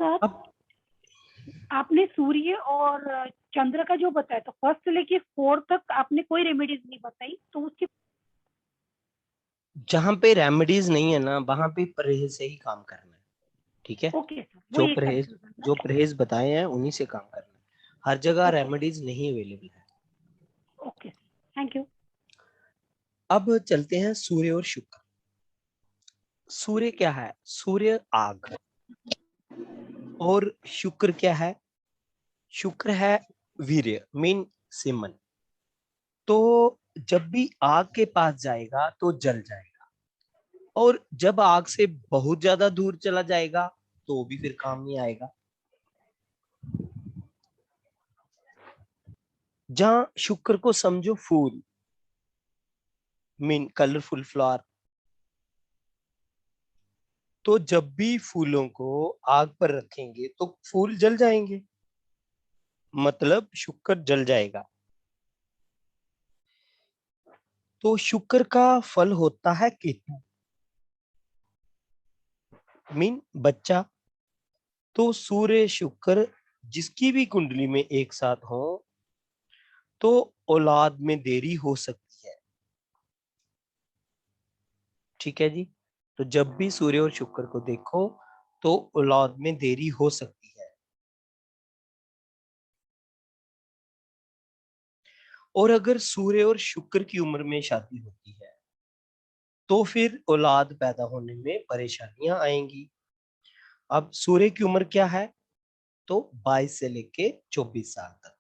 Sir अब आपने सूर्य और चंद्र का जो बताया, तो फर्स्ट से लेके फोर्थ तक आपने कोई रेमेडीज नहीं बताई, तो उसकी जहां पे रेमेडीज नहीं है ना, वहां पे परहेज से ही काम करना है। ठीक है। ओके सर, वो जो ये परहेज कंफ्यूजन जो था। परहेज बताए हैं उन्हीं से काम करना है। हर जगह ओके रेमेडीज नहीं अवेलेबल है। Okay, thank you. अब चलते हैं सूर्य और शुक्र। सूर्य क्या है? सूर्य आग। और शुक्र क्या है? शुक्र है वीर्य, मीन सीमन। तो जब भी आग के पास जाएगा तो जल जाएगा, और जब आग से बहुत ज्यादा दूर चला जाएगा तो भी फिर काम नहीं आएगा। जहां शुक्र को समझो फूल, मीन कलरफुल फ्लावर, तो जब भी फूलों को आग पर रखेंगे तो फूल जल जाएंगे, मतलब शुक्र जल जाएगा। तो शुक्र का फल होता है केतु, मीन बच्चा। तो सूर्य शुक्र जिसकी भी कुंडली में एक साथ हो तो औलाद में देरी हो सकती है। ठीक है जी। तो जब भी सूर्य और शुक्र को देखो तो औलाद में देरी हो सकती है। और अगर सूर्य और शुक्र की उम्र में शादी होती है तो फिर औलाद पैदा होने में परेशानियां आएंगी। अब सूर्य की उम्र क्या है? तो 22 से लेके 24 साल तक।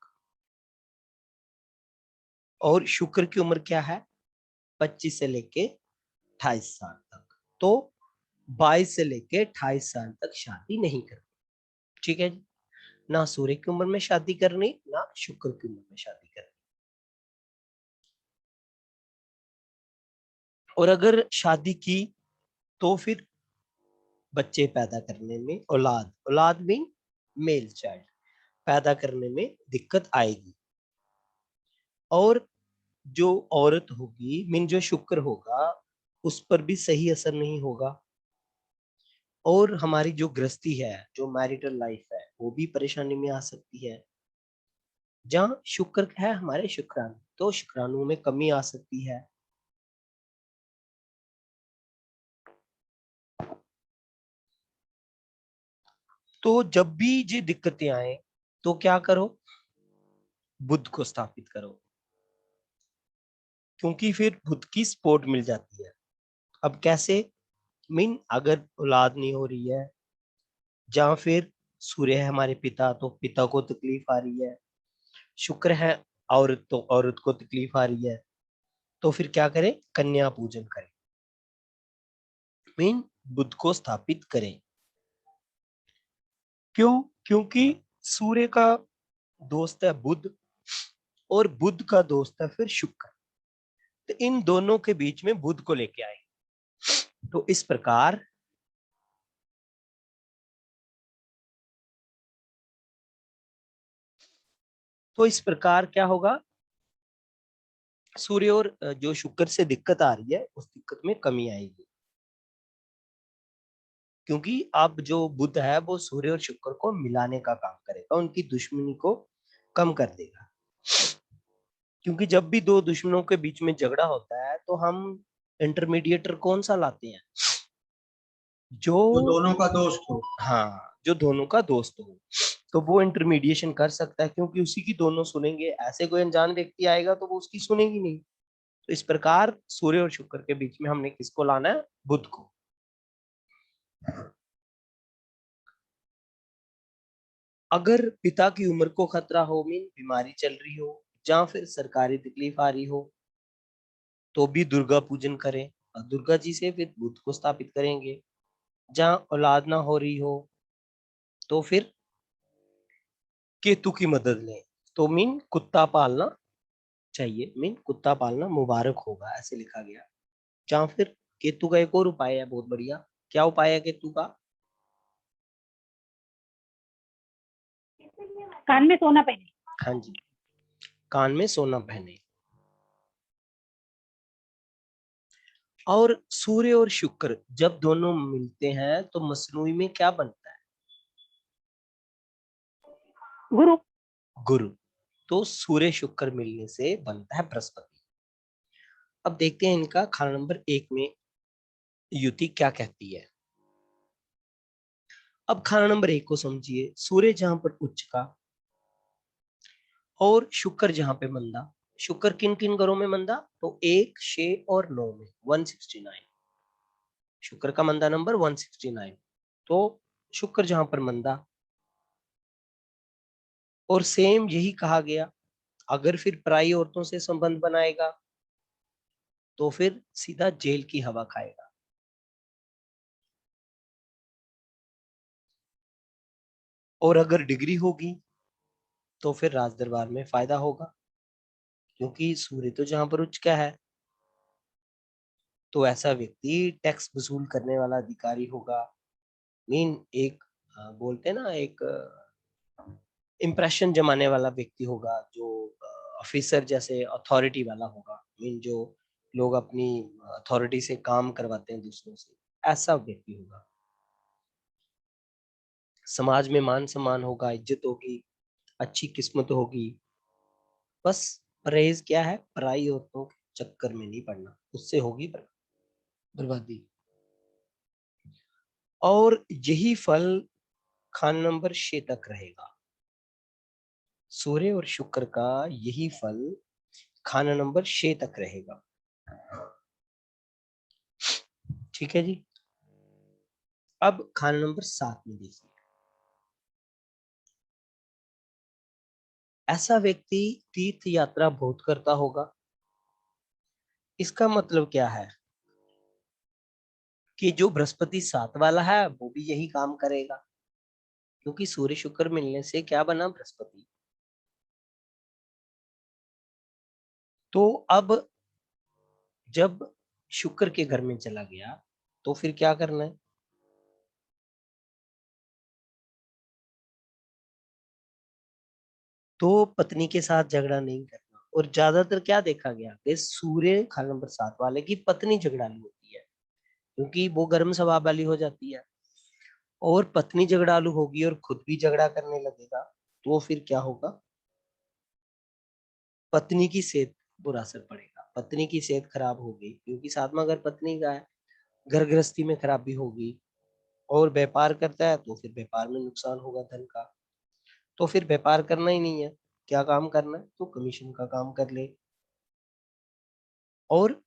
और शुक्र की उम्र क्या है? 25 से लेके 28 साल तक। तो 22 से लेके 28 साल तक शादी नहीं करनी। ठीक है जी। ना सूर्य की उम्र में शादी करनी, ना शुक्र की उम्र में शादी करनी। और अगर शादी की तो फिर बच्चे पैदा करने में, औलाद औलाद मीन मेल चाइल्ड, पैदा करने में दिक्कत आएगी। और जो औरत होगी, मीन जो शुक्र होगा, उस पर भी सही असर नहीं होगा। और हमारी जो गृहस्थी है, जो मैरिटल लाइफ है, वो भी परेशानी में आ सकती है। जहाँ शुक्र है हमारे शुक्राणु, तो शुक्राणु में कमी आ सकती है। तो जब भी ये दिक्कतें आए तो क्या करो? बुध को स्थापित करो, क्योंकि फिर बुध की सपोर्ट मिल जाती है। अब कैसे? मीन अगर औलाद नहीं हो रही है, जहाँ फिर सूर्य है हमारे पिता, तो पिता को तकलीफ आ रही है। शुक्र है औरत, तो औरत को तकलीफ आ रही है। तो फिर क्या करें? कन्या पूजन करें, मीन बुध को स्थापित करें। क्यों? क्योंकि सूर्य का दोस्त है बुध, और बुध का दोस्त है फिर शुक्र। तो इन दोनों के बीच में बुध को लेके आए। तो इस प्रकार क्या होगा? सूर्य और जो शुक्र से दिक्कत आ रही है, उस दिक्कत में कमी आएगी। क्योंकि अब जो बुध है वो सूर्य और शुक्र को मिलाने का काम करेगा, उनकी दुश्मनी को कम कर देगा। क्योंकि जब भी दो दुश्मनों के बीच में झगड़ा होता है तो हम इंटरमीडिएटर कौन सा लाते हैं? जो जो दोनों का दोस्त हो। हाँ, जो दोनों का दोस्त हो, तो वो इंटरमीडिएशन कर सकता है, क्योंकि उसी की दोनों सुनेंगे। ऐसे कोई अनजान व्यक्ति आएगा तो वो उसकी सुनेगी नहीं। तो इस प्रकार सूर्य और शुक्र के बीच में हमने किसको लाना है? बुध को। अगर पिता की उम्र को खतरा हो, मीन बीमारी चल रही हो, या फिर सरकारी तकलीफ आ रही हो, तो भी दुर्गा पूजन करें। और दुर्गा जी से फिर बुध को स्थापित करेंगे। जहाँ औलाद ना हो रही हो तो फिर केतु की मदद लें। तो मीन कुत्ता पालना चाहिए, मीन कुत्ता पालना मुबारक होगा, ऐसे लिखा गया। जहाँ फिर केतु का एक और उपाय है बहुत बढ़िया। क्या उपाय है केतु का? कान में सोना पहने। हाँ जी, कान में सोना पहने। और सूर्य और शुक्र जब दोनों मिलते हैं तो मसनूई में क्या बनता है? गुरु। गुरु। तो सूर्य शुक्र मिलने से बनता है बृहस्पति। अब देखते हैं इनका खाना नंबर 1 में युति क्या कहती है। अब खाना नंबर 1 को समझिए। सूर्य जहां पर उच्च का और शुक्र जहां पे मंदा। शुक्र किन किन घरों में मंदा? तो 1, 6 और 9 में 169। शुक्र का मंदा नंबर 169। तो शुक्र जहां पर मंदा, और सेम यही कहा गया, अगर फिर पराई औरतों से संबंध बनाएगा तो फिर सीधा जेल की हवा खाएगा। और अगर डिग्री होगी तो फिर राज दरबार में फायदा होगा, क्योंकि सूर्य तो जहां पर उच्च का है, तो ऐसा व्यक्ति टैक्स वसूल करने वाला अधिकारी होगा। मीन एक बोलते हैं ना, एक इम्प्रेशन जमाने वाला व्यक्ति होगा, जो ऑफिसर जैसे अथॉरिटी वाला होगा। मीन जो लोग अपनी अथॉरिटी से काम करवाते हैं दूसरों से, ऐसा व्यक्ति होगा। समाज में मान सम्मान होगा, इज्जत होगी, अच्छी किस्मत होगी। बस परहेज क्या है? पराई औरतों के चक्कर में नहीं पड़ना, उससे होगी बर्बादी। और यही फल खान नंबर 6 तक रहेगा। सूर्य और शुक्र का यही फल खाना नंबर 6 तक रहेगा। ठीक है जी। अब खाना नंबर 7 में देखिए। ऐसा व्यक्ति तीर्थ यात्रा बहुत करता होगा। इसका मतलब क्या है? कि जो बृहस्पति 7 वाला है वो भी यही काम करेगा, क्योंकि सूर्य शुक्र मिलने से क्या बना? बृहस्पति। तो अब जब शुक्र के घर में चला गया तो फिर क्या करना है? तो पत्नी के साथ झगड़ा नहीं करना। और ज्यादातर क्या देखा गया कि सूर्य खाना नंबर 7 वाले की पत्नी झगड़ालू होती है, क्योंकि वो गर्म स्वभाव वाली हो जाती है। और पत्नी झगड़ालू होगी और खुद भी झगड़ा करने लगेगा, तो फिर क्या होगा? पत्नी की सेहत बुरा असर पड़ेगा। पत्नी की सेहत खराब होगी, क्योंकि साथ में अगर पत्नी का है, घर गृहस्थी में खराबी होगी। और व्यापार करता है तो फिर व्यापार में नुकसान होगा धन का। तो फिर व्यापार करना ही नहीं है, क्या काम करना है? तो कमीशन का काम कर ले, और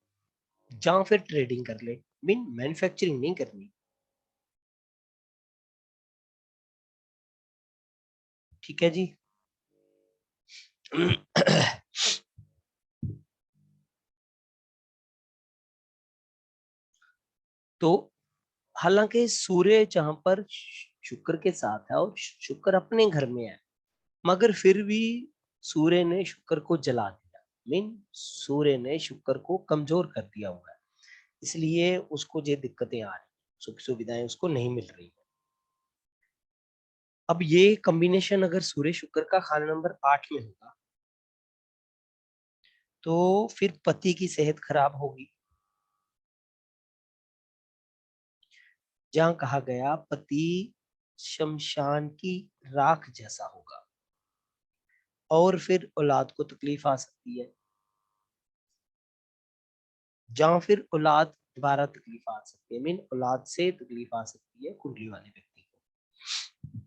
जहां फिर ट्रेडिंग कर ले। मीन मैन्युफैक्चरिंग नहीं करनी। ठीक है जी। तो हालांकि सूर्य जहां पर शुक्र के साथ है और शुक्र अपने घर में है, मगर फिर भी सूर्य ने शुक्र को जला दिया। मीन सूर्य ने शुक्र को कमजोर कर दिया हुआ है, इसलिए उसको ये दिक्कतें आ रही, सुख सुविधाएं उसको नहीं मिल रही है। अब ये कॉम्बिनेशन अगर सूर्य शुक्र का खाना नंबर 8 में होगा तो फिर पति की सेहत खराब होगी। जहां कहा गया पति शमशान की राख जैसा होगा, और फिर औलाद को तकलीफ आ सकती है। जहां फिर औलाद दोबारा तकलीफ आ सकती है। मीन औलाद से तकलीफ आ सकती है कुंडली वाले व्यक्ति को।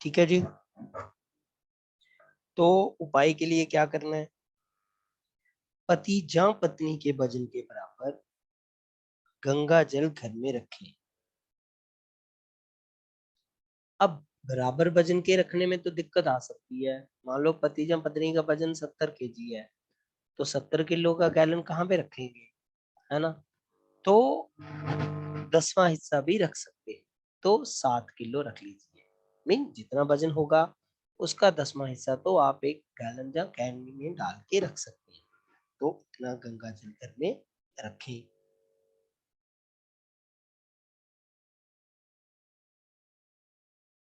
ठीक है जी। तो उपाय के लिए क्या करना है? पति जहां पत्नी के वजन के बराबर गंगा जल घर में रखे। अब बराबर वजन के रखने में तो दिक्कत आ सकती है। मान लो पति जब पत्नी का वजन 70 kg है, तो 70 किलो का गैलन कहाँ पे रखेंगे? है ना? तो 10वां हिस्सा भी रख सकते हैं। तो 7 किलो रख लीजिए। मीन जितना वजन होगा उसका 10वां हिस्सा तो आप एक गैलन या कैन में डाल के रख सकते हैं। तो इतना गंगा जल घर में रखें।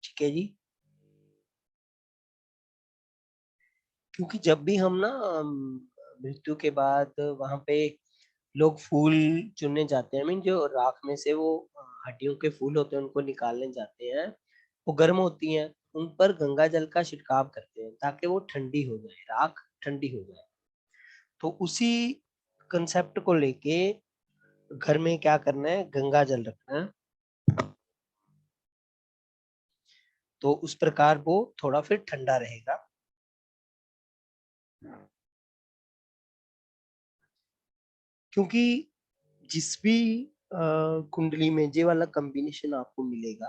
ठीक है जी। क्योंकि जब भी हम ना मृत्यु के बाद वहां पे लोग फूल चुनने जाते हैं, मीन जो राख में से वो हड्डियों के फूल होते हैं उनको निकालने जाते हैं, वो गर्म होती हैं, उन पर गंगा जल का छिड़काव करते हैं ताकि वो ठंडी हो जाए, राख ठंडी हो जाए। तो उसी कंसेप्ट को लेके घर में क्या करना है, गंगा जल रखना है, तो उस प्रकार वो थोड़ा फिर ठंडा रहेगा। क्योंकि जिस भी कुंडली में ये वाला कॉम्बिनेशन आपको मिलेगा,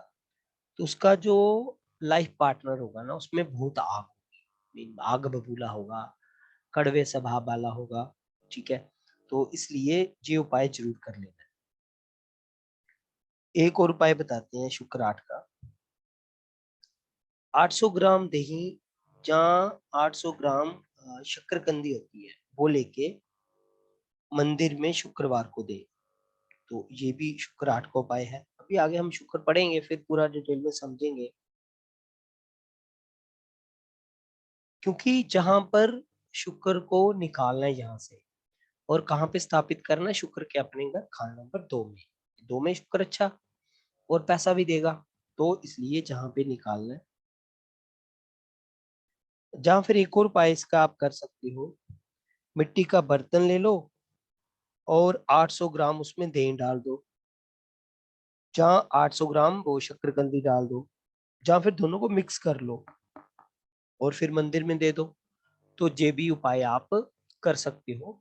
तो उसका जो लाइफ पार्टनर होगा ना, उसमें बहुत आग होगी, आग बबूला होगा, कड़वे स्वभाव वाला होगा। ठीक है, तो इसलिए ये उपाय जरूर कर लेना है। एक और उपाय बताते हैं शुक्र आठ का। 800 ग्राम दही या 800 ग्राम शक्करकंदी होती है, वो लेके मंदिर में शुक्रवार को दे। तो ये भी शुक्र आठ का उपाय है। अभी आगे हम शुक्र पढ़ेंगे, फिर पूरा डिटेल में समझेंगे। क्योंकि जहां पर शुक्र को निकालना है यहाँ से और कहाँ पे स्थापित करना है शुक्र के, अपने घर खाना नंबर 2 में। 2 में शुक्र अच्छा और पैसा भी देगा, तो इसलिए जहां पे निकालना है। जहां फिर एक और उपाय इसका आप कर सकते हो, मिट्टी का बर्तन ले लो और 800 ग्राम उसमें दही डाल दो, जहाँ 800 ग्राम वो शक्करकंदी डाल दो, जहाँ फिर दोनों को मिक्स कर लो और फिर मंदिर में दे दो। तो ये भी उपाय आप कर सकते हो।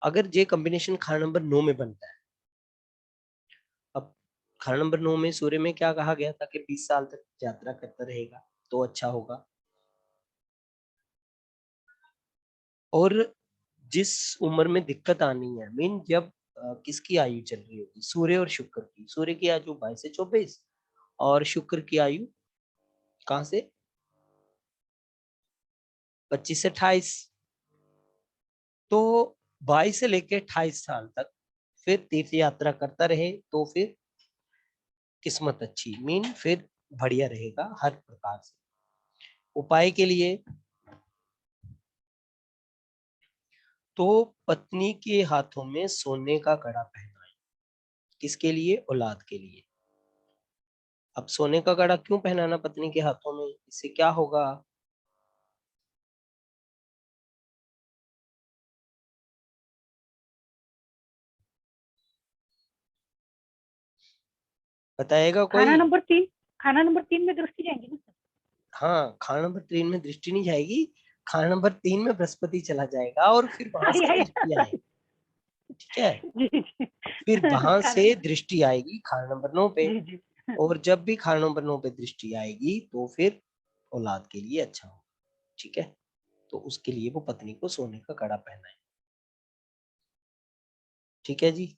अगर ये कॉम्बिनेशन खाना नंबर 9 में बनता है, अब खाना नंबर 9 में सूर्य में क्या कहा गया था कि 20 साल तक यात्रा करता रहेगा, तो अच्छा होगा। और जिस उम्र में दिक्कत आनी है, मीन जब किसकी आयु चल रही होगी, सूर्य और शुक्र की। सूर्य की आयु 22 से 24 और शुक्र की आयु कहां से 25 से 28। तो 22 से लेकर 28 साल तक फिर तीर्थ यात्रा करता रहे तो फिर किस्मत अच्छी, मीन फिर बढ़िया रहेगा हर प्रकार से। उपाय के लिए तो पत्नी के हाथों में सोने का कड़ा पहनाएं। किसके लिए? औलाद के लिए। अब सोने का कड़ा क्यों पहनाना पत्नी के हाथों में, इससे क्या होगा? बताएगा खाना कोई? नंबर 3, खाना नंबर 3 में दृष्टि जाएंगी ना सर? हाँ, खाना नंबर 3 में दृष्टि नहीं जाएगी, खाना नंबर 3 में बृहस्पति चला जाएगा और फिर वहां आई से आई दृष्टि आए। ठीक है, जी जी। फिर वहां खाना, से दृष्टि आएगी खाना नंबर 9 पे। जी जी। और जब भी खाना नंबर 9 पे दृष्टि आएगी तो फिर औलाद के लिए अच्छा हो। ठीक है, तो उसके लिए वो पत्नी को सोने का कड़ा पहनाए। ठीक है जी।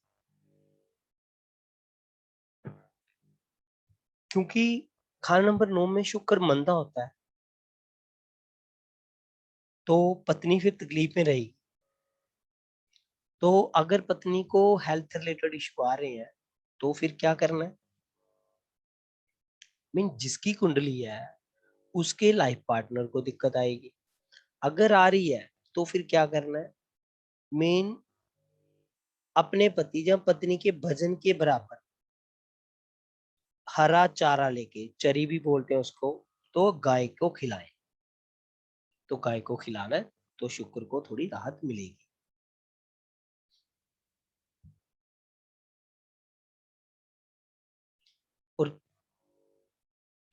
क्योंकि खाना नंबर 9 में शुक्र मंदा होता है, तो पत्नी फिर तकलीफ में रहेगी। तो अगर पत्नी को हेल्थ रिलेटेड इशू आ रहे हैं, तो फिर क्या करना है? मीन जिसकी कुंडली है उसके लाइफ पार्टनर को दिक्कत आएगी। अगर आ रही है तो फिर क्या करना है? मेन अपने पति या पत्नी के वजन के बराबर हरा चारा लेके, चरी भी बोलते हैं उसको, तो गाय को खिलाएं। तो गाय को खिलाना है तो शुक्र को थोड़ी राहत मिलेगी। और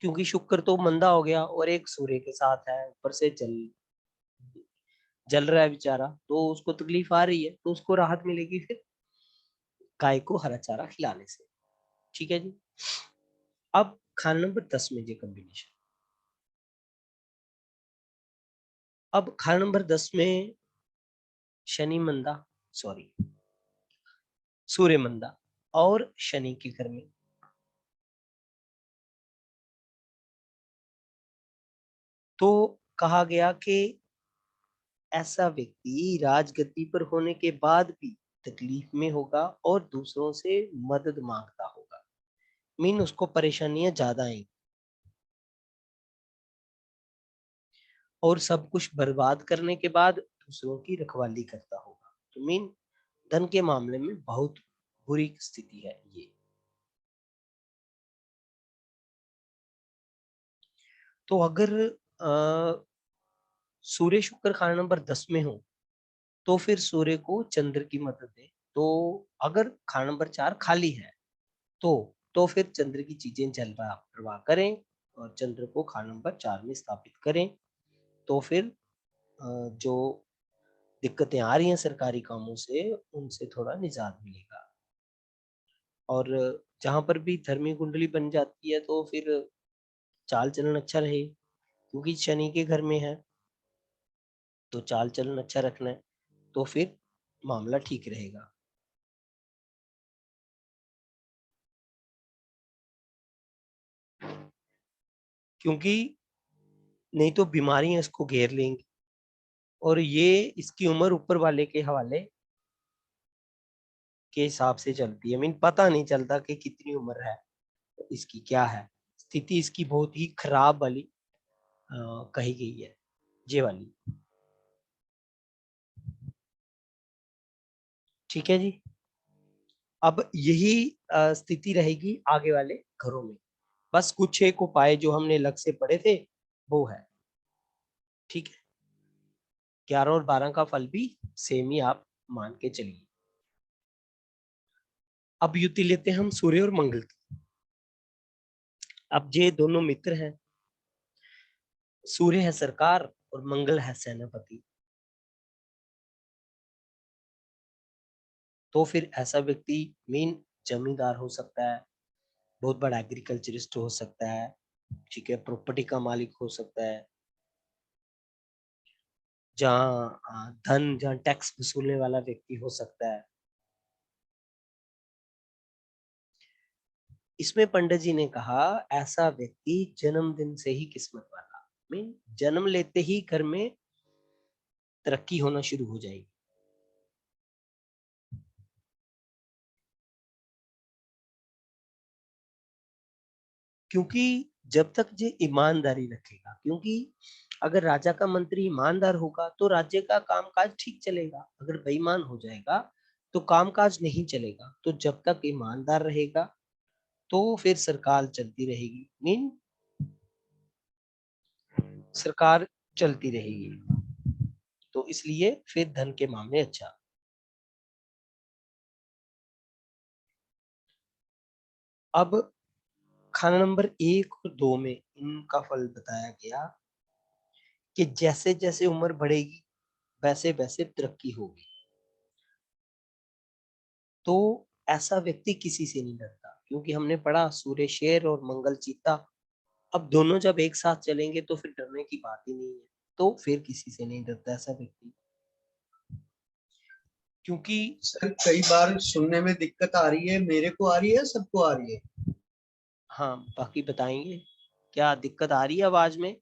क्योंकि शुक्र तो मंदा हो गया और एक सूर्य के साथ है, ऊपर से जल जल रहा है बेचारा, तो उसको तकलीफ आ रही है, तो उसको राहत मिलेगी फिर गाय को हरा चारा खिलाने से। ठीक है जी। अब खाना नंबर 10 में ये कॉम्बिनेशन। अब खाना नंबर 10 में शनि मंदा, सॉरी सूर्य मंदा और शनि के घर में, तो कहा गया कि ऐसा व्यक्ति राजगद्दी पर होने के बाद भी तकलीफ में होगा और दूसरों से मदद मांगता होगा। मीन उसको परेशानियां ज्यादा आएंगी और सब कुछ बर्बाद करने के बाद दूसरों की रखवाली करता होगा। तो मीन धन के मामले में बहुत बुरी स्थिति है ये। तो अगर सूर्य शुक्र खाना नंबर 10 में हो तो फिर सूर्य को चंद्र की मदद दे। तो अगर खाना नंबर 4 खाली है तो फिर चंद्र की चीजें जलवा प्रवाह करें और चंद्र को खाना नंबर 4 में स्थापित करें। तो फिर जो दिक्कतें आ रही हैं सरकारी कामों से उनसे थोड़ा निजात मिलेगा। और जहां पर भी धर्मी कुंडली बन जाती है तो फिर चाल चलन अच्छा रहे, क्योंकि शनि के घर में है तो चाल चलन अच्छा रखना है, तो फिर मामला ठीक रहेगा। क्योंकि नहीं तो बीमारियां इसको घेर लेंगी और ये इसकी उम्र ऊपर वाले के हवाले के हिसाब से चलती है। मीन पता नहीं चलता कि कितनी उम्र है इसकी, क्या है स्थिति इसकी, बहुत ही खराब वाली कही गई है ये वाली। ठीक है जी। अब यही स्थिति रहेगी आगे वाले घरों में। बस कुछ एक उपाय जो हमने अलग से पढ़े थे वो है। ठीक है, 11 और 12 का फल भी सेम ही आप मान के चलिए। अब युति लेते हैं हम सूर्य और मंगल की। अब ये दोनों मित्र हैं, सूर्य है सरकार और मंगल है सेनापति। तो फिर ऐसा व्यक्ति मेन जमींदार हो सकता है, बहुत बड़ा एग्रीकल्चरिस्ट हो सकता है, ठीक है, प्रॉपर्टी का मालिक हो सकता है, जहाँ टैक्स वसूलने वाला व्यक्ति हो सकता है। इसमें पंडित जी ने कहा ऐसा व्यक्ति जन्मदिन से ही किस्मत वाला, मीन जन्म लेते ही घर में तरक्की होना शुरू हो जाएगी। क्योंकि जब तक ये ईमानदारी रखेगा, क्योंकि अगर राजा का मंत्री ईमानदार होगा तो राज्य का कामकाज ठीक चलेगा, अगर बेईमान हो जाएगा तो कामकाज नहीं चलेगा। तो जब तक ईमानदार रहेगा तो फिर सरकार चलती रहेगी, मीन सरकार चलती रहेगी। तो इसलिए फिर धन के मामले अच्छा। अब खाना नंबर 1 और 2 में इनका फल बताया गया कि जैसे जैसे उम्र बढ़ेगी वैसे वैसे तरक्की होगी। तो ऐसा व्यक्ति किसी से नहीं डरता, क्योंकि हमने पढ़ा सूर्य शेर और मंगल चीता। अब दोनों जब एक साथ चलेंगे तो फिर डरने की बात ही नहीं है। तो फिर किसी से नहीं डरता ऐसा व्यक्ति, क्योंकि सर कई बार सुनने में दिक्कत आ रही है, मेरे को आ रही है, सबको आ रही है? हाँ बाकी बताएंगे क्या दिक्कत आ रही है आवाज में।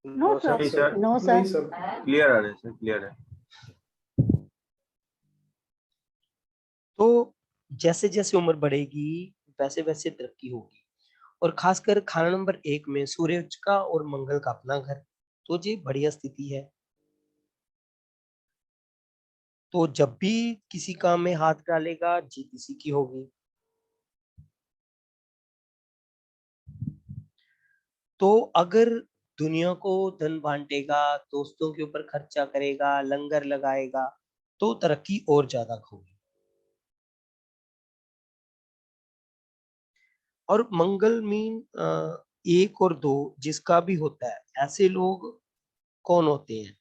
No sir. नहीं सर, नो नहीं सर। सर, क्लियर आ रहे हैं सर, क्लियर है। तो जैसे जैसे उम्र बढ़ेगी वैसे वैसे तरक्की होगी। और खासकर खाना नंबर 1 में सूर्य का और मंगल का अपना घर, तो ये बढ़िया स्थिति है। तो जब भी किसी काम में हाथ डालेगा जीत इसी की होगी। तो अगर दुनिया को धन बांटेगा, दोस्तों के ऊपर खर्चा करेगा, लंगर लगाएगा, तो तरक्की और ज्यादा होगी। और मंगल मीन 1 और 2 जिसका भी होता है, ऐसे लोग कौन होते हैं?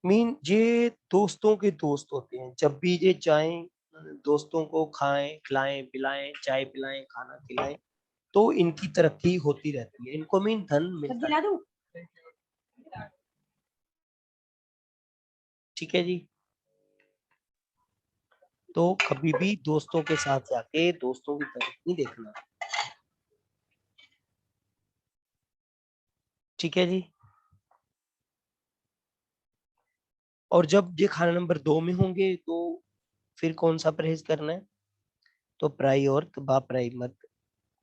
मीन ये दोस्तों के दोस्त होते हैं। जब भी ये चाहें दोस्तों को खाएं खिलाएं पिलाएं, चाय पिलाएं, खाना खिलाएं, तो इनकी तरक्की होती रहती है, इनको मीन धन मिलता है। ठीक है जी। तो कभी भी दोस्तों के साथ जाके दोस्तों की तरफ नहीं देखना। ठीक है जी। और जब ये खाना नंबर 2 में होंगे तो फिर कौन सा परहेज करना है? तो पराई औरत बापराई मर्द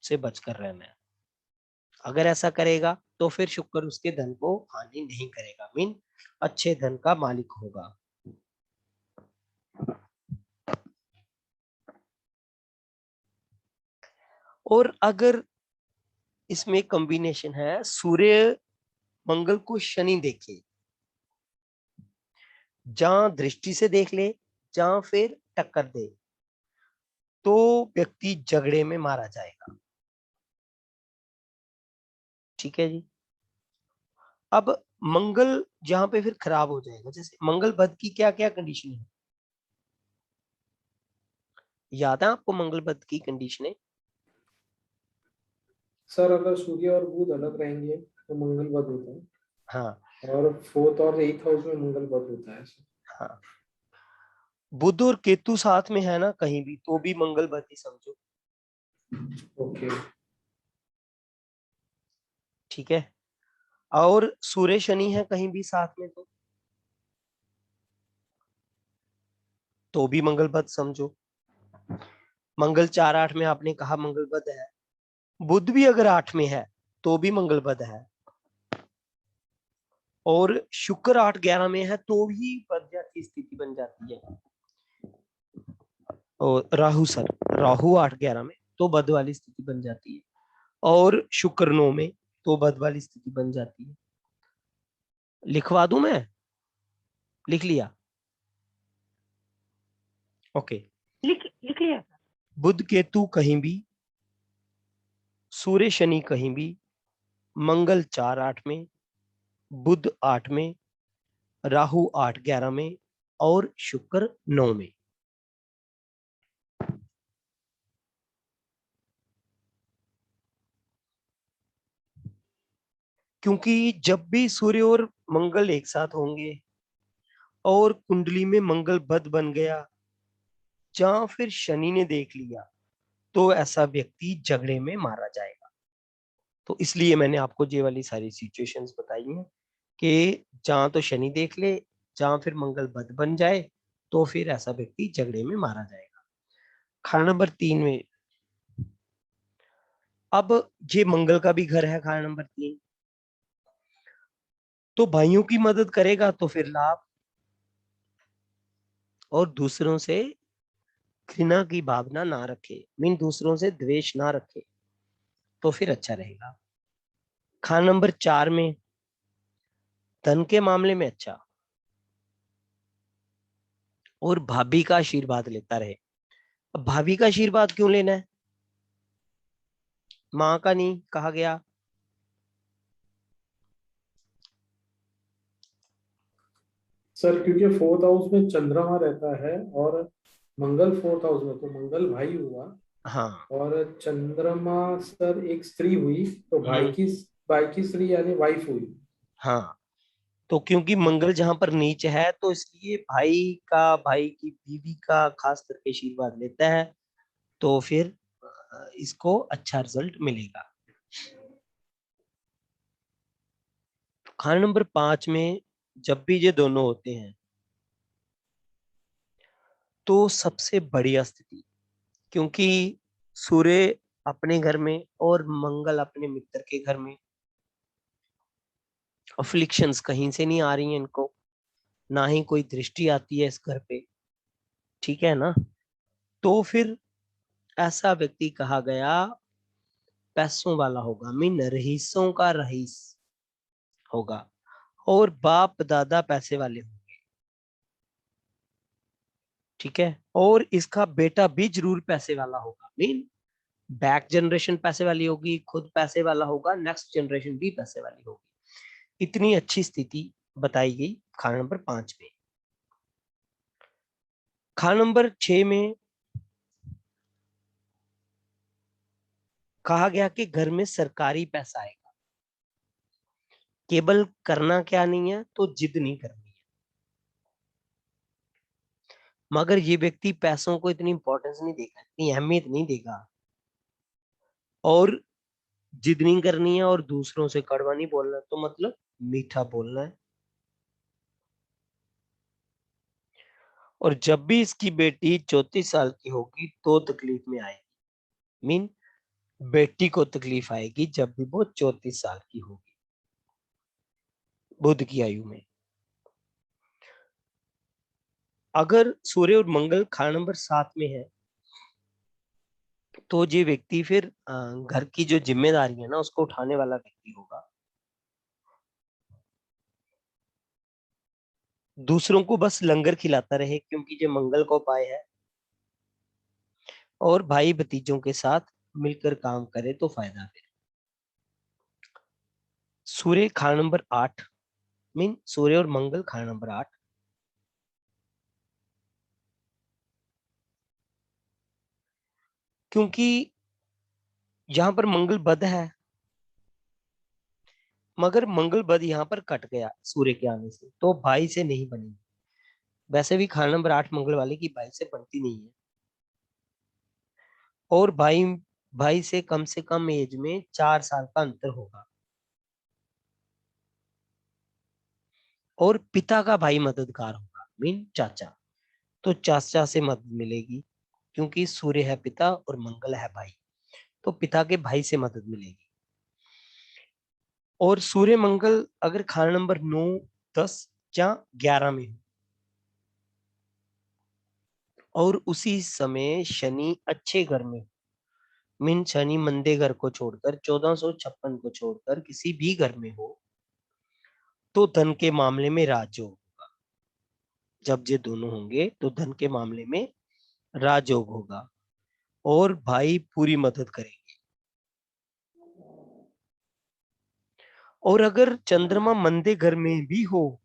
से बचकर रहना है। अगर ऐसा करेगा तो फिर शुक्र उसके धन को हानि नहीं करेगा, मीन अच्छे धन का मालिक होगा। और अगर इसमें कॉम्बिनेशन है सूर्य मंगल को शनि देखे, जहां दृष्टि से देख ले जहां फिर टक्कर दे, तो व्यक्ति झगड़े में मारा जाएगा। ठीक है जी। अब मंगल जहां पे फिर खराब हो जाएगा, जैसे मंगल बद की क्या क्या कंडीशन है, याद है आपको मंगल बद की कंडीशन है? सर अगर सूर्य और बुध अलग रहेंगे तो मंगल बद होता है, हाँ और फोर्थ और एथ हाउस में मंगल बद होता है सर। हाँ, बुध और केतु साथ में है ना कहीं भी, तो भी मंगल बद ही समझो। ओके। ठीक है। और सूर्य शनि है कहीं भी साथ में, तो भी मंगल बद समझो। मंगल 4-8 में आपने कहा मंगल बद है, बुध भी अगर 8 में है तो भी मंगल बद है, और शुक्र 8-11 में है तो भी बद जाती स्थिति बन जाती है। और राहु 8-11 में तो बद वाली स्थिति बन जाती है, और शुक्र 9 में तो बद वाली स्थिति बन जाती है। लिखवा दूं मैं? लिख लिया? ओके। लिख लिया सर। बुध केतु कहीं भी, सूर्य शनि कहीं भी, मंगल 4-8 में, बुध 8 में, राहु 8-11 में, और शुक्र 9 में। क्योंकि जब भी सूर्य और मंगल एक साथ होंगे और कुंडली में मंगल बद बन गया, जहां फिर शनि ने देख लिया, तो ऐसा व्यक्ति झगड़े में मारा जाएगा। तो इसलिए मैंने आपको ये वाली सारी सिचुएशंस बताई हैं कि जहां तो शनि देख ले, जहां फिर मंगल बद बन जाए, तो फिर ऐसा व्यक्ति झगड़े में मारा जाएगा। खाना नंबर 3 में, अब ये मंगल का भी घर है खाना नंबर 3, तो भाइयों की मदद करेगा तो फिर लाभ, और दूसरों से घृणा की भावना ना रखे, मीन दूसरों से द्वेष ना रखे, तो फिर अच्छा रहेगा। खाना नंबर 4 में धन के मामले में अच्छा, और भाभी का आशीर्वाद लेता रहे। अब भाभी का आशीर्वाद क्यों लेना है, माँ का नहीं कहा गया? सर क्योंकि फोर्थ हाउस में चंद्रमा रहता है और मंगल फोर्थ हाउस में, तो मंगल भाई हुआ, हाँ। और चंद्रमा सर एक स्त्री हुई, तो भाई की स्त्री यानी वाइफ हुई। हाँ, तो क्योंकि मंगल जहां पर नीच है, तो इसलिए भाई की बीवी का खास करके आशीर्वाद लेता है, तो फिर इसको अच्छा रिजल्ट मिलेगा। खाना नंबर 5 में जब भी ये दोनों होते हैं, तो सबसे बढ़िया स्थिति, क्योंकि सूर्य अपने घर में और मंगल अपने मित्र के घर में, अफ्लिक्शंस कहीं से नहीं आ रही हैं इनको, ना ही कोई दृष्टि आती है इस घर पे। ठीक है ना? तो फिर ऐसा व्यक्ति कहा गया पैसों वाला होगा, मीन रईसों का रईस होगा, और बाप दादा पैसे वाले होंगे। ठीक है, और इसका बेटा भी जरूर पैसे वाला होगा, मीन बैक जनरेशन पैसे वाली होगी, खुद पैसे वाला होगा, नेक्स्ट जनरेशन भी पैसे वाली होगी। इतनी अच्छी स्थिति बताई गई खाना नंबर 5 में। खाना नंबर 6 में कहा गया कि घर में सरकारी पैसा आएगा। केवल करना क्या नहीं है, तो जिद नहीं करनी है। मगर ये व्यक्ति पैसों को इतनी इंपॉर्टेंस नहीं देगा, इतनी अहमियत नहीं देगा, और जिद नहीं करनी है, और दूसरों से कड़वा नहीं बोलना, तो मतलब मीठा बोलना है। और जब भी इसकी बेटी 34 साल की होगी तो तकलीफ में आएगी, मीन बेटी को तकलीफ आएगी जब भी वो 34 साल की होगी बुध की आयु में। अगर सूर्य और मंगल खाना नंबर 7 में है तो ये व्यक्ति फिर घर की जो जिम्मेदारी है ना उसको उठाने वाला व्यक्ति होगा। दूसरों को बस लंगर खिलाता रहे क्योंकि ये मंगल को पाए है। और भाई भतीजों के साथ मिलकर काम करे तो फायदा है। सूर्य खाना नंबर 8 मीन सूर्य और मंगल खाना नंबर 8। क्योंकि यहां पर मंगल बद है, मगर मंगल बद यहाँ पर कट गया सूर्य के आने से, तो भाई से नहीं बनी। वैसे भी खाना नंबर 8 मंगल वाले की भाई से बनती नहीं है। और भाई से कम एज में 4 साल का अंतर होगा। और पिता का भाई मददगार होगा मीन चाचा, तो चाचा से मदद मिलेगी क्योंकि सूर्य है पिता और मंगल है भाई, तो पिता के भाई से मदद मिलेगी। और सूर्य मंगल अगर खाना नंबर 9, 10 या 11 में हो और उसी समय शनि अच्छे घर में मीन शनि मंदे घर को छोड़कर 1456 को छोड़कर किसी भी घर में हो तो धन के मामले में राजयोग होगा। जब ये दोनों होंगे तो धन के मामले में राजयोग होगा और भाई पूरी मदद करेंगे। और अगर चंद्रमा मंदे घर में भी हो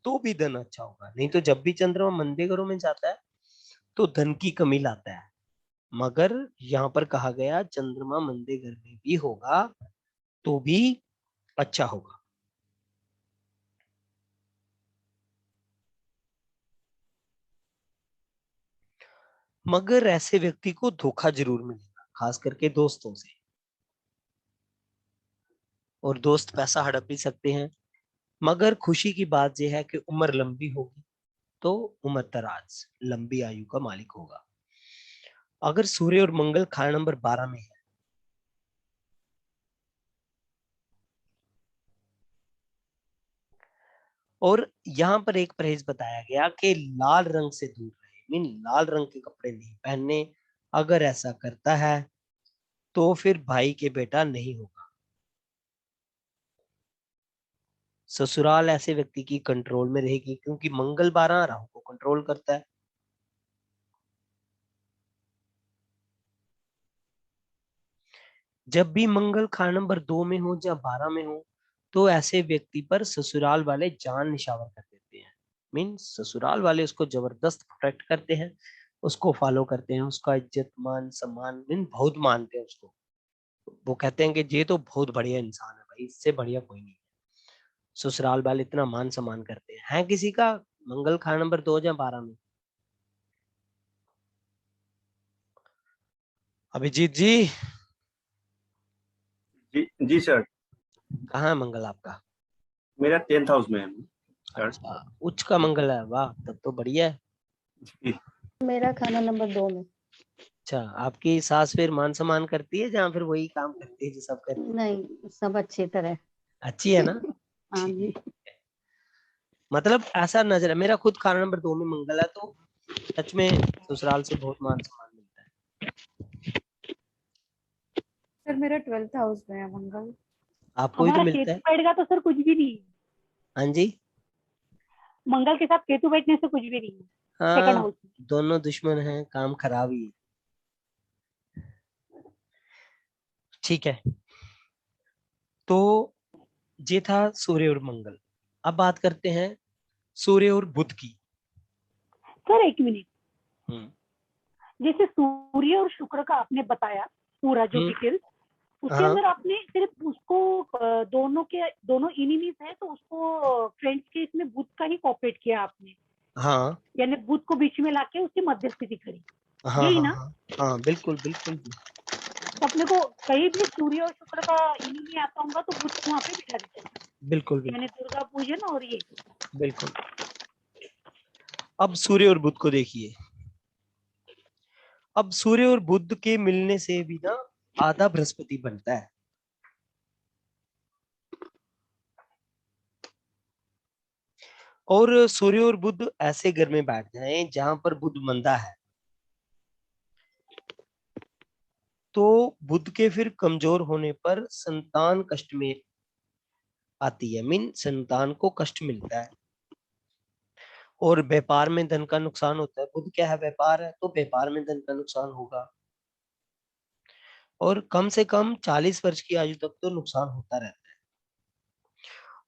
तो भी धन अच्छा होगा। नहीं तो जब भी चंद्रमा मंदे घरों में जाता है तो धन की कमी लाता है। मगर यहाँ पर कहा गया चंद्रमा मंदे घर में भी होगा तो भी अच्छा होगा। मगर ऐसे व्यक्ति को धोखा जरूर मिलेगा, खास करके दोस्तों से। और दोस्त पैसा हड़प भी सकते हैं। मगर खुशी की बात यह है कि उम्र लंबी होगी तो उम्र दराज लंबी आयु का मालिक होगा। अगर सूर्य और मंगल खाना नंबर 12 में है और यहाँ पर एक परहेज बताया गया कि लाल रंग से दूर रहे मीन लाल रंग के कपड़े नहीं पहनने। अगर ऐसा करता है तो फिर भाई के बेटा नहीं होगा। ससुराल ऐसे व्यक्ति की कंट्रोल में रहेगी क्योंकि मंगल 12 राहु को कंट्रोल करता है। जब भी मंगल खाना नंबर 2 में हो या 12 में हो तो ऐसे व्यक्ति पर ससुराल वाले जान निछावर कर देते हैं। मीन ससुराल वाले उसको जबरदस्त प्रोटेक्ट करते हैं, उसको फॉलो करते हैं, उसका इज्जत मान सम्मान मीन बहुत मानते हैं उसको। वो कहते हैं कि ये तो बहुत बढ़िया इंसान है भाई, इससे बढ़िया कोई नहीं है। ससुराल वाले इतना मान सम्मान करते हैं। है किसी का मंगल खाना नंबर 2 या 12 में? अभिजीत जी जी जी सर। कहाँ है मंगल आपका? मेरा 10th हाउस में है सर। अच्छा, उच्च का मंगल है, वाह तब तो बढ़िया है। जी। मेरा खाना नंबर 2 में। अच्छा, आपकी सास फिर मान सम्मान करती है या फिर वही काम करती है जो सब करती है? नहीं, सब अच्छी तरह। अच्छी है ना? हाँ जी। मतलब ऐसा नजर है, मेरा खुद खाना नंबर 2 में मंगल है तो सच में ससुराल से बहुत मान सम्मान मिलता है। सर मेरा 12th हाउस में है मंगल। आपको भी तो हमारा मिलता केतु है? बैठ गया तो सर कुछ भी नहीं है। हाँ जी, मंगल के साथ केतु बैठने से कुछ भी नहीं है। सेकंड हाँ हाउस में दोनों दुश्मन हैं, काम खराब ही है। ठीक है, तो ये था सूर्य और मंगल। अब बात करते हैं सूर्य और बुध की। सर एक मिनट, हम्म जैसे सूर्य और शुक्र का आपने बताया पूरा जो हम्म, डिटेल, उसके हाँ अंदर आपने सिर्फ उसको दोनों इनिमीज हैं तो उसको फ्रेंड्स के इसमें बुध का ही कॉपरेट किया आपने, हाँ यानी बुध को बीच में लाके उसकी मध्यस्थिति करी, हाँ यही हाँ ना? हाँ हाँ बिल्कुल बिल्कुल। तो अपने को कहीं भी सूर्य और शुक्र का इनिमी आता होगा तो बुध को वहाँ पे बिठा देते हैं, बिल्कुल यानी बिल्कुल दुर्गा पूजन और ये। बिल्कुल। अब सूर्य और बुध को देखिए। अब सूर्य और बुध के मिलने से भी ना आधा बृहस्पति बनता है। और सूर्य और बुध ऐसे घर में बैठ जाएं जहां पर बुध मंदा है, तो बुध के फिर कमजोर होने पर संतान कष्ट में आती है, मीन संतान को कष्ट मिलता है। और व्यापार में धन का नुकसान होता है। बुध क्या है? व्यापार है, तो व्यापार में धन का नुकसान होगा। और कम से कम 40 वर्ष की आयु तक तो नुकसान होता रहता है।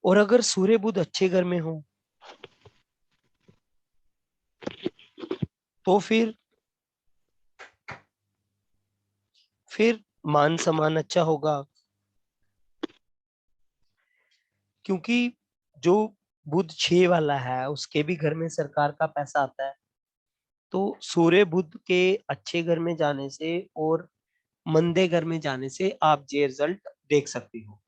और अगर सूर्य बुध अच्छे घर में हो तो फिर मान सम्मान अच्छा होगा, क्योंकि जो बुध 6 वाला है उसके भी घर में सरकार का पैसा आता है। तो सूर्य बुध के अच्छे घर में जाने से और मंदे घर में जाने से आप ये रिजल्ट देख सकते हो।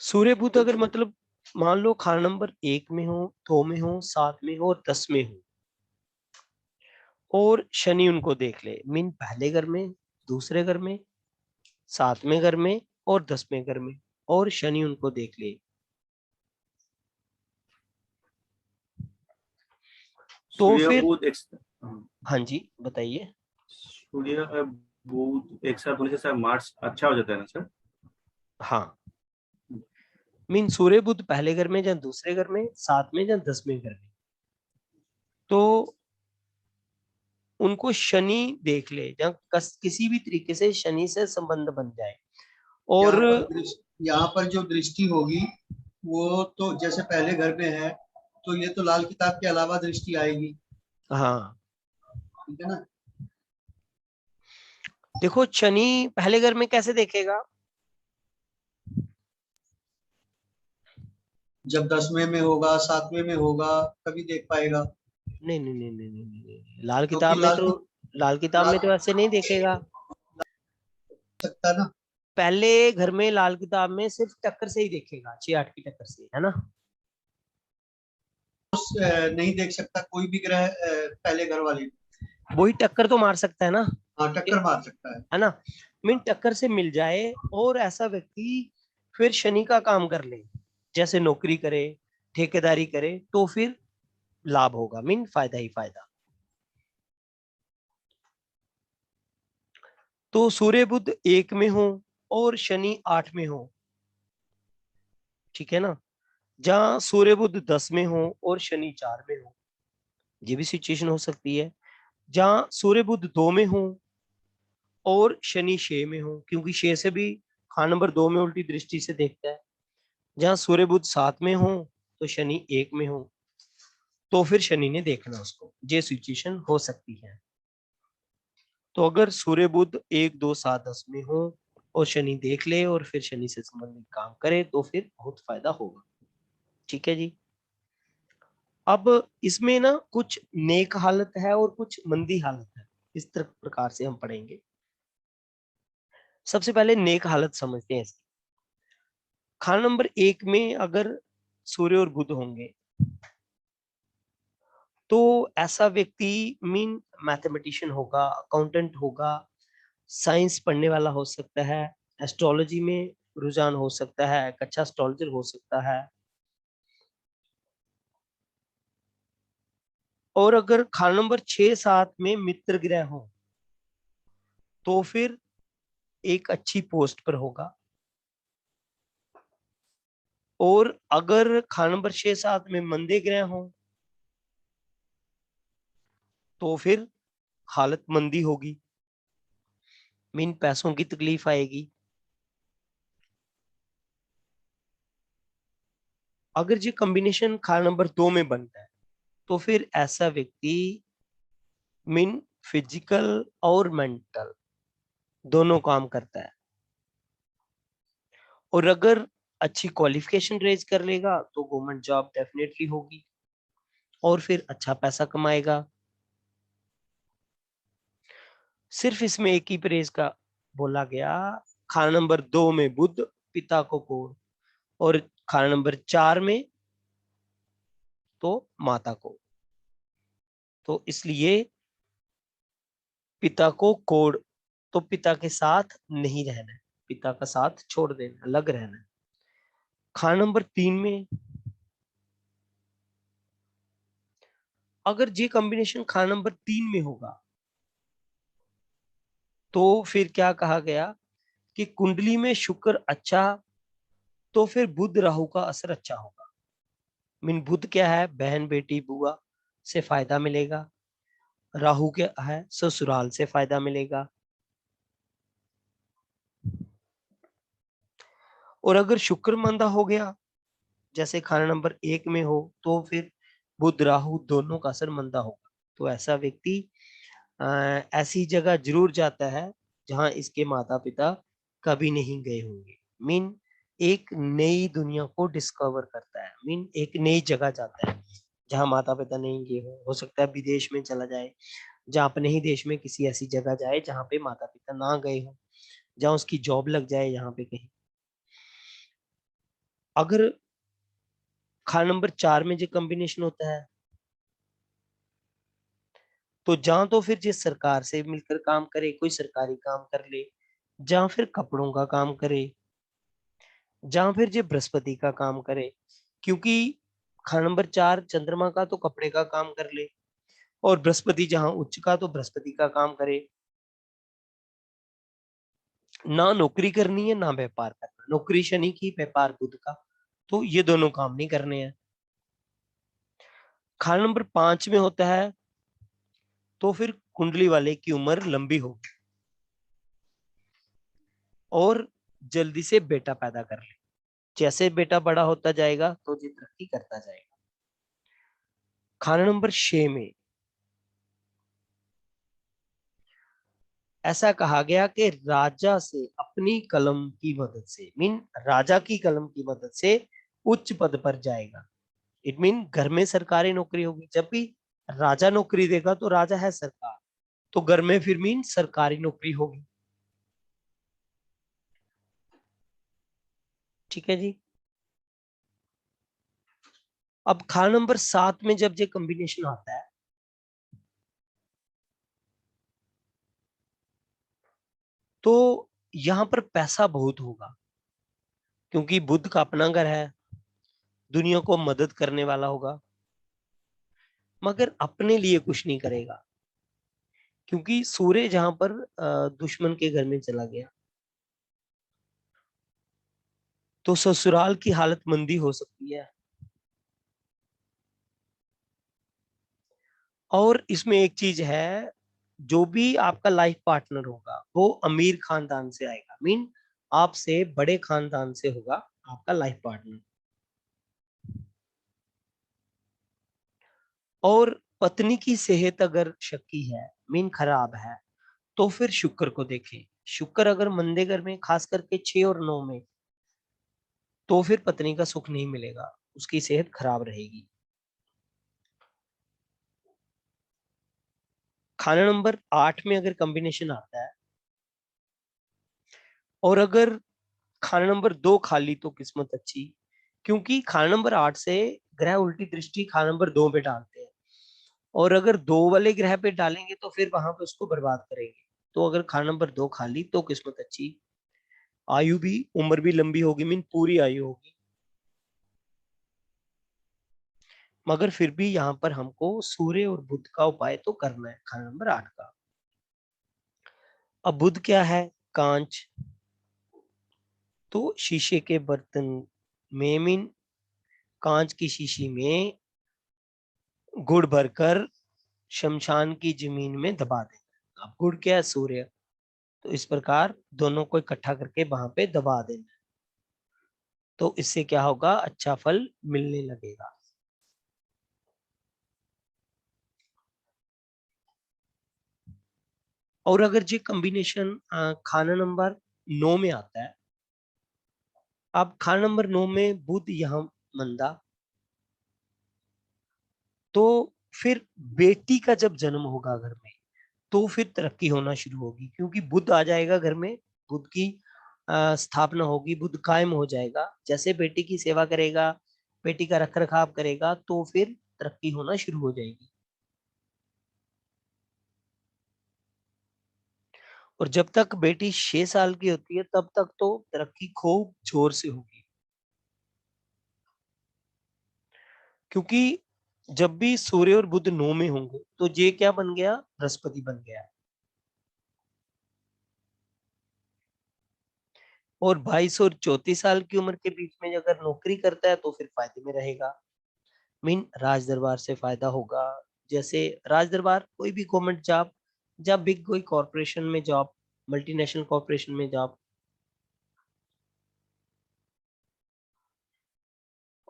सूर्य बुध अगर मतलब मान लो खाना नंबर 1 में हो, 2 में हो, 7 में हो और 10 में हो, और शनि उनको देख ले, मीन पहले घर में, दूसरे घर में, 7वें घर में और 10वें घर में, और शनि उनको देख ले, तो सूर्य फिर बुध हाँ जी बताइए। सूर्य बुध एक साथ होने से सर मार्च अच्छा हो जाता है ना सर? हाँ, मीन सूर्य बुध पहले घर में या दूसरे घर में, 7वें या 10वें घर में, तो उनको शनि देख ले, या किसी भी तरीके से शनि से संबंध बन जाए। और यहाँ पर जो दृष्टि होगी वो तो जैसे पहले घर में है, तो ये तो लाल किताब के अलावा दृष्टि आएगी। हाँ ठीक है ना? देखो, शनि पहले घर में कैसे देखेगा? जब 10वें में होगा, 7वें में होगा, तभी देख पाएगा। नहीं नहीं नहीं नहीं नहीं, नहीं, नहीं। लाल क्योंकि किताब में तो ऐसे नहीं देखेगा। सकता ना। पहले घर में लाल किताब में सिर्फ टक्कर से ही देखेगा, 6-8 की टक्कर से, है ना? नहीं देख सकता कोई भी ग्रह पहले घर वाले। वही टक्कर तो मार सकता है ना, हाँ, टक्कर मार सकता है ना? मीन टक्कर से मिल जाए और ऐसा व्यक्ति फिर शनि का काम कर ले, जैसे नौकरी करे, ठेकेदारी करे, तो फिर लाभ होगा, मीन फायदा ही फायदा। तो सूर्य बुध 1 में हो और शनि 8 में हो, ठीक है ना? जहां सूर्य बुध 10 में हो और शनि 4 में हो, ये भी सिचुएशन हो सकती है। जहां सूर्य बुध 2 में हो और शनि 6 में हो, क्योंकि 6 से भी खान नंबर 2 में उल्टी दृष्टि से देखता है। जहां सूर्य बुध 7 में हो तो शनि 1 में हो, तो फिर शनि ने देखना उसको, ये सिचुएशन हो सकती है। तो अगर सूर्य बुध 1, 2, 7, 10 में हो और शनि देख ले और फिर शनि से संबंधित काम करे तो फिर बहुत फायदा होगा। ठीक है जी। अब इसमें ना कुछ नेक हालत है और कुछ मंदी हालत है, इस प्रकार से हम पढ़ेंगे। सबसे पहले नेक हालत समझते हैं इसकी। खाना नंबर 1 में अगर सूर्य और बुध होंगे तो ऐसा व्यक्ति मीन मैथमेटिशियन होगा, अकाउंटेंट होगा, साइंस पढ़ने वाला हो सकता है, एस्ट्रोलॉजी में रुझान हो सकता है, एक अच्छा एस्ट्रोलॉजर हो सकता है। और अगर खाना नंबर 6-7 में मित्र ग्रह हो तो फिर एक अच्छी पोस्ट पर होगा। और अगर खाना नंबर 6-7 में मंदे ग्रह हो तो फिर हालत मंदी होगी, मीन पैसों की तकलीफ आएगी। अगर ये कॉम्बिनेशन खाना नंबर 2 में बनता है तो फिर ऐसा व्यक्ति मीन फिजिकल और मेंटल दोनों काम करता है। और अगर अच्छी क्वालिफिकेशन रेज कर लेगा तो गवर्नमेंट जॉब डेफिनेटली होगी और फिर अच्छा पैसा कमाएगा। सिर्फ इसमें एक ही परहेज का बोला गया, खाना नंबर 2 में बुध पिता को कोण, और खाना नंबर 4 में तो माता को। तो इसलिए पिता को कोड, तो पिता के साथ नहीं रहना है, पिता का साथ छोड़ देना, अलग रहना है। खाना नंबर 3 में अगर ये कॉम्बिनेशन खाना नंबर 3 में होगा तो फिर क्या कहा गया कि कुंडली में शुक्र अच्छा, तो फिर बुध राहु का असर अच्छा होगा। मीन बुध क्या है, बहन बेटी बुआ से फायदा मिलेगा। राहु क्या है, ससुराल से फायदा मिलेगा। और अगर शुक्र मंदा हो गया जैसे खाना नंबर 1 में हो तो फिर बुध राहु दोनों का असर मंदा होगा। तो ऐसा व्यक्ति ऐसी जगह जरूर जाता है जहां इसके माता पिता कभी नहीं गए होंगे। मीन एक नई दुनिया को डिस्कवर करता है, मीन एक नई जगह जाता है जहां माता पिता नहीं गए हो सकता है विदेश में चला जाए, जहां अपने ही देश में किसी ऐसी जगह जाए जहां पे माता पिता ना गए हो, जहां उसकी जॉब लग जाए यहाँ पे कहीं। अगर खाना नंबर 4 में जो कॉम्बिनेशन होता है तो जहां तो फिर जिस सरकार से मिलकर काम करे, कोई सरकारी काम कर ले, जहां फिर कपड़ों का काम करे, जहां फिर जो बृहस्पति का काम करे, क्योंकि खाना नंबर 4 चंद्रमा का तो कपड़े का काम कर ले, और बृहस्पति जहां उच्च का तो बृहस्पति का काम करे। ना नौकरी करनी है ना व्यापार करना, नौकरी शनि की, व्यापार बुध का, तो ये दोनों काम नहीं करने हैं। खाना नंबर 5 में होता है तो फिर कुंडली वाले की उम्र लंबी होगी और जल्दी से बेटा पैदा कर ले। जैसे बेटा बड़ा होता जाएगा तो ये तरक्की करता जाएगा। खाना नंबर 6 में ऐसा कहा गया कि राजा से अपनी कलम की मदद से, मीन राजा की कलम की मदद से उच्च पद पर जाएगा। इट मीन घर में सरकारी नौकरी होगी। जब भी राजा नौकरी देगा तो राजा है सरकार, तो घर में फिर मीन सरकारी नौकरी होगी। ठीक है जी। अब खाना नंबर 7 में जब ये कॉम्बिनेशन आता है तो यहां पर पैसा बहुत होगा, क्योंकि बुध का अपना घर है, दुनिया को मदद करने वाला होगा, मगर अपने लिए कुछ नहीं करेगा, क्योंकि सूर्य जहां पर दुश्मन के घर में चला गया तो ससुराल की हालत मंदी हो सकती है। और इसमें एक चीज है, जो भी आपका लाइफ पार्टनर होगा वो अमीर खानदान से आएगा, मीन आपसे बड़े खानदान से होगा आपका लाइफ पार्टनर। और पत्नी की सेहत अगर शक्की है, मीन खराब है, तो फिर शुक्र को देखें। शुक्र अगर मंदे घर में खास करके 6 और 9 में, तो फिर पत्नी का सुख नहीं मिलेगा, उसकी सेहत खराब रहेगी। खाना नंबर 8 में अगर कॉम्बिनेशन आता है और अगर खाना नंबर 2 खाली तो किस्मत अच्छी, क्योंकि खाना नंबर 8 से ग्रह उल्टी दृष्टि खाना नंबर 2 पे डालते हैं, और अगर 2 वाले ग्रह पे डालेंगे तो फिर वहां पे उसको बर्बाद करेंगे। तो अगर खाना नंबर 2 खाली तो किस्मत अच्छी, आयु भी, उम्र भी लंबी होगी, मीन पूरी आयु होगी। मगर फिर भी यहाँ पर हमको सूर्य और बुध का उपाय तो करना है खाना नंबर 8 का। अब बुध क्या है, कांच, तो शीशे के बर्तन में, मीन कांच की शीशी में गुड़ भरकर शमशान की जमीन में दबा देना। अब गुड़ क्या है, सूर्य, तो इस प्रकार दोनों को इकट्ठा करके वहां पे दबा देना, तो इससे क्या होगा, अच्छा फल मिलने लगेगा। और अगर ये कॉम्बिनेशन खाना नंबर 9 में आता है, अब खाना नंबर 9 में बुध यहाँ मंदा, तो फिर बेटी का जब जन्म होगा घर में तो फिर तरक्की होना शुरू होगी, क्योंकि बुध आ जाएगा घर में, बुध की स्थापना होगी, बुध कायम हो जाएगा। जैसे बेटी की सेवा करेगा, बेटी का रख रखाव करेगा, तो फिर तरक्की होना शुरू हो जाएगी। और जब तक बेटी 6 साल की होती है तब तक तो तरक्की खूब जोर से होगी, क्योंकि जब भी सूर्य और बुध 9 में होंगे तो ये क्या बन गया, बृहस्पति बन गया। और 22 और 34 साल की उम्र के बीच में अगर नौकरी करता है तो फिर फायदे में रहेगा, मीन राज दरबार से फायदा होगा। जैसे राज दरबार, कोई भी गवर्नमेंट जॉब, या बिग कोई कॉर्पोरेशन में जॉब, मल्टीनेशनल कॉर्पोरेशन में जॉब।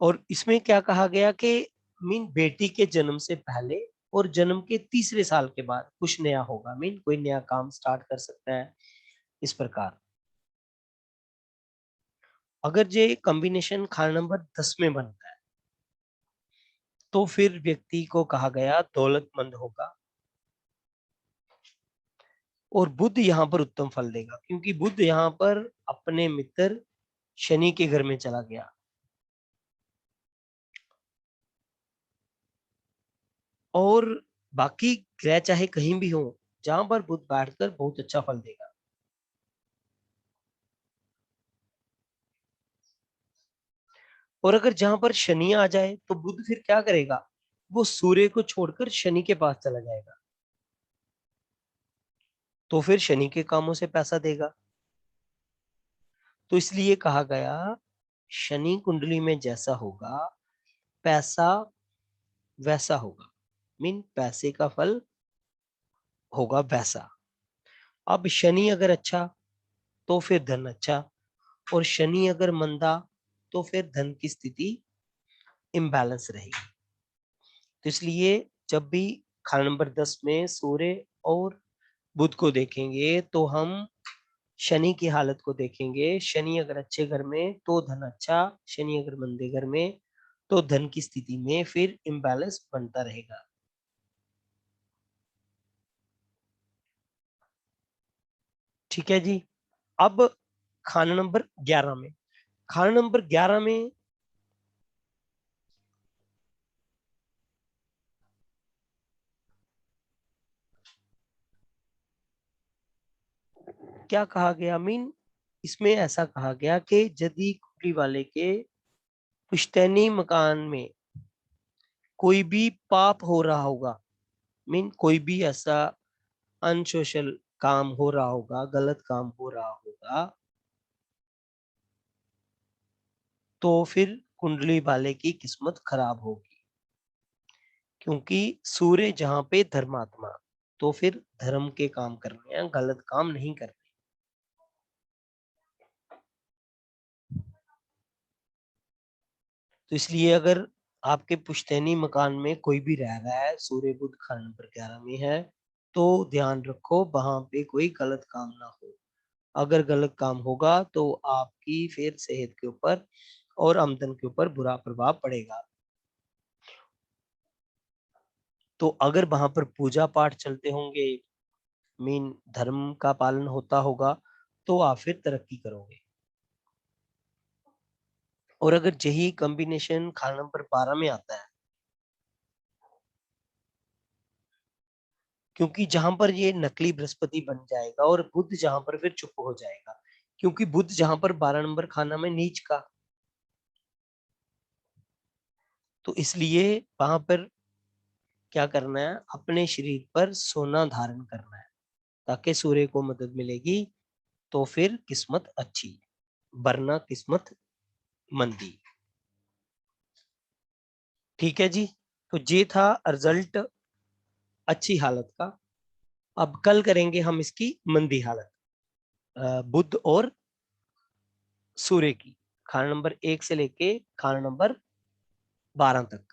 और इसमें क्या कहा गया कि मीन बेटी के जन्म से पहले और जन्म के तीसरे साल के बाद कुछ नया होगा, मीन कोई नया काम स्टार्ट कर सकता है, इस प्रकार। अगर ये कॉम्बिनेशन खाना नंबर 10 में बनता है तो फिर व्यक्ति को कहा गया दौलतमंद होगा। और बुध यहाँ पर उत्तम फल देगा, क्योंकि बुध यहाँ पर अपने मित्र शनि के घर में चला गया। और बाकी ग्रह चाहे कहीं भी हो, जहां पर बुध बैठकर बहुत अच्छा फल देगा। और अगर जहां पर शनि आ जाए तो बुध फिर क्या करेगा, वो सूर्य को छोड़कर शनि के पास चला जाएगा, तो फिर शनि के कामों से पैसा देगा। तो इसलिए कहा गया शनि कुंडली में जैसा होगा पैसा वैसा होगा, मीन पैसे का फल होगा वैसा। अब शनि अगर अच्छा तो फिर धन अच्छा, और शनि अगर मंदा तो फिर धन की स्थिति इम्बैलेंस रहेगी। तो इसलिए जब भी खाना नंबर 10 में सूर्य और बुध को देखेंगे तो हम शनि की हालत को देखेंगे। शनि अगर अच्छे घर में तो धन अच्छा, शनि अगर मंदे घर में तो धन की स्थिति में फिर इम्बैलेंस बनता रहेगा। ठीक है जी। अब खाना नंबर 11 में, खाना नंबर 11 में क्या कहा गया, मीन इसमें ऐसा कहा गया कि यदि कुंडली वाले के पुश्तैनी मकान में कोई भी पाप हो रहा होगा, मीन कोई भी ऐसा अनसोशल काम हो रहा होगा, गलत काम हो रहा होगा, तो फिर कुंडली वाले की किस्मत खराब होगी। क्योंकि सूर्य जहां पे धर्मात्मा, तो फिर धर्म के काम करने हैं, गलत काम नहीं करने। तो इसलिए अगर आपके पुश्तैनी मकान में कोई भी रह रहा है, सूर्य बुध खाना नंबर 11 में है, तो ध्यान रखो वहां पे कोई गलत काम ना हो। अगर गलत काम होगा तो आपकी फिर सेहत के ऊपर और आमदन के ऊपर बुरा प्रभाव पड़ेगा। तो अगर वहां पर पूजा पाठ चलते होंगे, मीन धर्म का पालन होता होगा, तो आप फिर तरक्की करोगे। और अगर यही कॉम्बिनेशन खाना नंबर 12 में आता है, क्योंकि जहां पर ये नकली बृहस्पति बन जाएगा और बुध जहां पर फिर चुप हो जाएगा, क्योंकि बुध जहां पर 12 नंबर खाना में नीच का, तो इसलिए वहां पर क्या करना है, अपने शरीर पर सोना धारण करना है ताकि सूर्य को मदद मिलेगी, तो फिर किस्मत अच्छी, वरना किस्मत मंदी। ठीक है जी। तो ये था रिजल्ट अच्छी हालत का। अब कल करेंगे हम इसकी मंदी हालत, बुध और सूर्य की, खाना नंबर 1 से लेके खाना नंबर 12 तक।